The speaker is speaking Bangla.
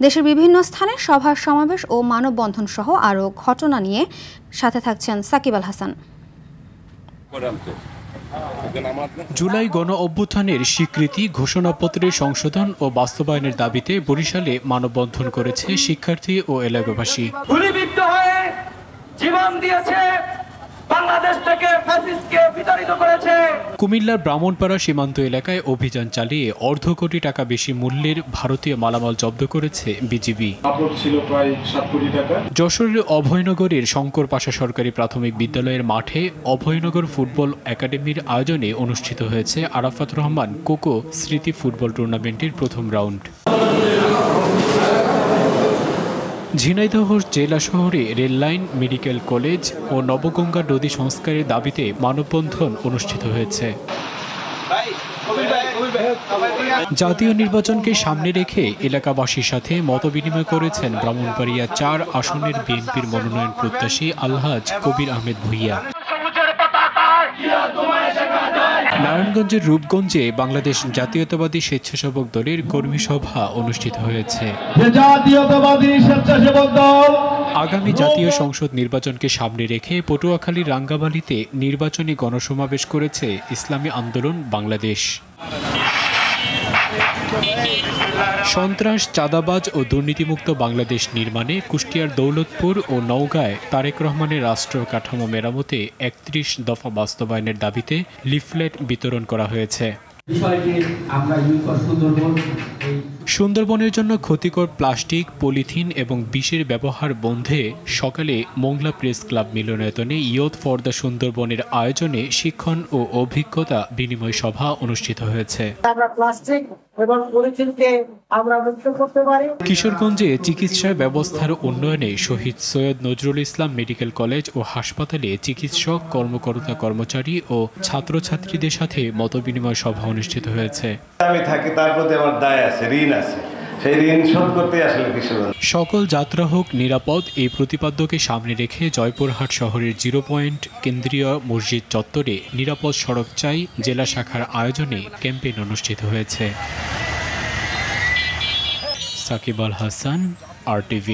দেশের বিভিন্ন স্থানে সভা সমাবেশ ও মানববন্ধন সহ আরও ঘটনা নিয়ে সাথে থাকছেন সাকিব আল হাসান। জুলাই গণ অভ্যুত্থানের স্বীকৃতি ঘোষণাপত্রের সংশোধন ও বাস্তবায়নের দাবিতে বরিশালে মানববন্ধন করেছে শিক্ষার্থী ও এলাকাবাসী। গুলিবিদ্ধ হয়ে জীবন দিয়েছে, বাংলাদেশ থেকে ফ্যাসিস্টকে বিতাড়িত করেছে। কুমিল্লার ব্রাহ্মণপাড়া সীমান্ত এলাকায় অভিযান চালিয়ে অর্ধ কোটি টাকা বেশি মূল্যের ভারতীয় মালামাল জব্দ করেছে বিজিবি। ছিল প্রায় 7 কোটি টাকা। যশোরের অভয়নগরের শঙ্কর পাশা সরকারি প্রাথমিক বিদ্যালয়ের মাঠে অভয়নগর ফুটবল একাডেমির আয়োজনে অনুষ্ঠিত হয়েছে আরাফাত রহমান কোকো স্মৃতি ফুটবল টুর্নামেন্টের প্রথম রাউন্ড। ঝিনাইদহ জেলা শহরে রেললাইন, মেডিকেল কলেজ ও নবগঙ্গা নদী সংস্কারের দাবিতে মানববন্ধন অনুষ্ঠিত হয়েছে। জাতীয় নির্বাচনকে সামনে রেখে এলাকাবাসীর সাথে মতবিনিময় করেছেন ব্রাহ্মণবাড়িয়া 4 আসনের বিএনপির মনোনয়ন প্রত্যাশী আলহাজ কবির আহমেদ ভূঁইয়া। নারায়ণগঞ্জের রূপগঞ্জে বাংলাদেশ জাতীয়তাবাদী স্বেচ্ছাসেবক দলের কর্মী সভা অনুষ্ঠিত হয়েছে। আগামী জাতীয় সংসদ নির্বাচনকে সামনে রেখে পটুয়াখালীর রাঙ্গামাটিতে নির্বাচনী গণসমাবেশ করেছে ইসলামী আন্দোলন বাংলাদেশ। সন্ত্রাস, চাঁদাবাজ ও দুর্নীতিমুক্ত বাংলাদেশ নির্মাণে কুষ্টিয়ার দৌলতপুর ও নওগাঁয় তারেক রহমানের রাষ্ট্র কাঠামো মেরামতে 31 দফা বাস্তবায়নের দাবিতে লিফলেট বিতরণ করা হয়েছে। সুন্দরবনের জন্য ক্ষতিকর প্লাস্টিক, পলিথিন এবং বিষের ব্যবহার বন্ধে সকালে মোংলা প্রেস ক্লাব মিলনায়তনে ইয়ুথ ফর দ্য সুন্দরবনের আয়োজনে শিক্ষণ ও অভিজ্ঞতা বিনিময় সভা অনুষ্ঠিত হয়েছে। কিশোরগঞ্জে চিকিৎসা ব্যবস্থার উন্নয়নে শহীদ সৈয়দ নজরুল ইসলাম মেডিকেল কলেজ ও হাসপাতালে চিকিৎসক, কর্মকর্তা, কর্মচারী ও ছাত্রছাত্রীদের সাথে মতবিনিময় সভা অনুষ্ঠিত হয়েছে। আমি থাকি, তার প্রতি আমার দায় আছে, ঋণ আছে, সেই ঋণ শোধ করতে আসলে কিশোরগঞ্জ। সকল যাত্রা হোক নিরাপদ, এই প্রতিপাদ্যকে সামনে রেখে জয়পুরহাট শহরের 0 পয়েন্ট কেন্দ্রীয় মসজিদ চত্বরে নিরাপদ সড়ক চাই জেলা শাখার আয়োজনে ক্যাম্পেইন অনুষ্ঠিত হয়েছে। সাকিব আল হাসান, RTV।